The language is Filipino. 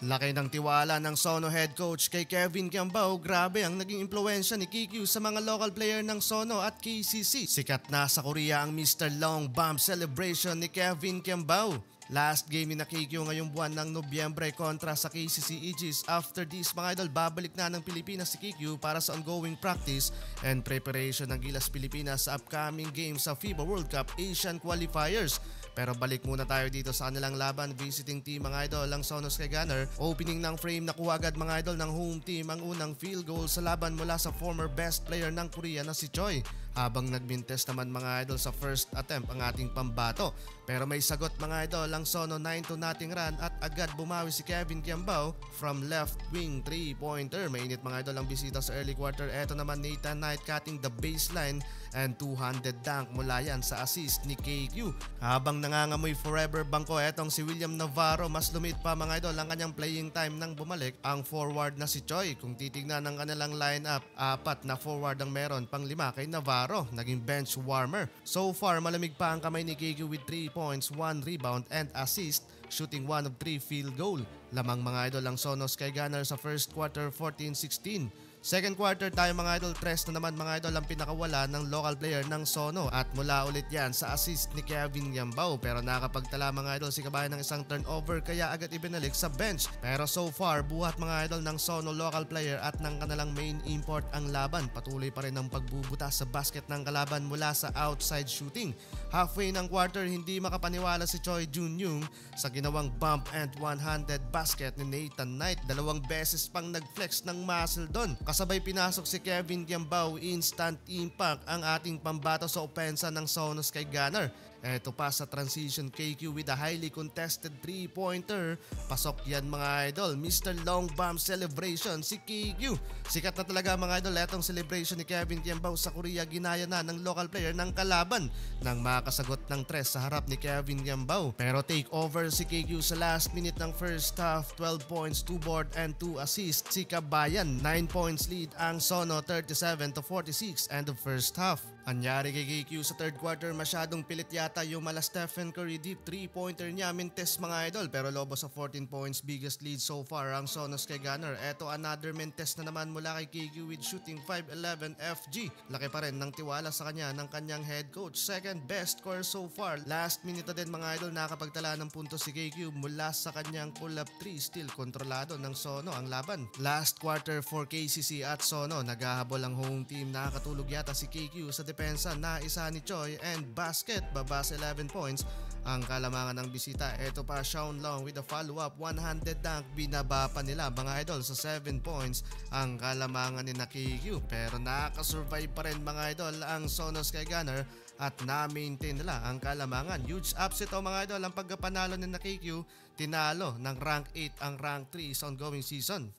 Laki ng tiwala ng Sono head coach kay Kevin Kiambao. Grabe ang naging impluensya ni KQ sa mga local player ng Sono at KCC. Sikat na sa Korea ang Mr. Long Bomb celebration ni Kevin Kiambao. Last game ni na KQ ngayong buwan ng Nobyembre kontra sa KCC Aegis. After this mga idol, babalik na ng Pilipinas si KQ para sa ongoing practice and preparation ng Gilas Pilipinas sa upcoming games sa FIBA World Cup Asian Qualifiers. Pero balik muna tayo dito sa kanilang laban. Visiting team mga idol ang Sono Sky Gunner. Opening ng frame, nakuha agad mga idol ng home team ang unang field goal sa laban mula sa former best player ng Korea na si Choi. Habang nagmintes naman mga idol sa first attempt ang ating pambato. Pero may sagot mga idol ang Sono 9-0 run at agad bumawi si Kevin Kiambao from left wing 3-pointer. Mainit mga idol ang bisita sa early quarter. Eto naman Nathan Knight cutting the baseline and two-handed dunk mula yan sa assist ni KQ. Habang nangangamoy forever bangko etong si William Navarro, mas lumit pa mga idol ang kanyang playing time nang bumalik ang forward na si Choi. Kung titignan ng kanilang lineup, 4 na forward ang meron, pang 5 kay Navarro, naging bench warmer. So far malamig pa ang kamay ni KQ with 3 points, 1 rebound and assist, shooting 1 of 3 field goal. Lamang mga idol ang Sono Sky Gunner sa first quarter 14-16. Second quarter tayo mga idol, tres na naman mga idol ang pinakawala ng local player ng Sono at mula ulit yan sa assist ni Kevin Kiambao. Pero nakapagtala mga idol si kabayan ng isang turnover kaya agad ibinalik sa bench. Pero so far buhat mga idol ng Sono local player at ng kanilang main import ang laban. Patuloy pa rin ang pagbubutas sa basket ng kalaban mula sa outside shooting. Halfway ng quarter hindi makapaniwala si Choi Jun-young sa ginawang bump and one-handed basket ni Nathan Knight. 2 beses pang nag-flex ng muscle doon. Kasabay pinasok si Kevin Kiambao, instant impact ang ating pambato sa opensa ng Sono Sky Gunner. Eto pa sa transition KQ with a highly contested 3-pointer. Pasok yan mga idol. Mr. Long Bomb celebration si KQ. Sikat na talaga mga idol etong celebration ni Kevin Kiambao sa Korea. Ginaya na ng local player ng kalaban nang makasagot ng 3 sa harap ni Kevin Kiambao. Pero take over si KQ sa last minute ng first half. 12 points, 2 board and 2 assists. Si kabayan 9 points lead ang Sono 37-46 end of first half. Anyari kay KQ sa third quarter, masyadong pilit yata yung mala Stephen Curry deep 3-pointer niya. Mintes mga idol pero lobo sa 14 points, biggest lead so far ang Sono Sky Gunner. Eto another mintes na naman mula kay KQ with shooting 5-11 FG. Laki pa rin ng tiwala sa kanya ng kanyang head coach. Second best score so far. Last minute na din mga idol nakapagtala ng punto si KQ mula sa kanyang pull-up 3. Still kontrolado ng Sono ang laban. Last quarter for KCC at Sono, naghahabol ang home team. Nakakatulog yata si KQ sa depensa na isa ni Choi and basket, baba sa 11 points ang kalamangan ng bisita. Ito pa Sean Long with a follow-up one-handed dunk, binaba pa nila mga idol sa 7 points ang kalamangan ni KQ. Pero nakasurvive pa rin mga idol ang Sono Sky Gunner at na-maintain nila ang kalamangan. Huge upset o mga idol ang pagkapanalo ni KQ. Tinalo ng rank 8 ang rank 3 sa ongoing season.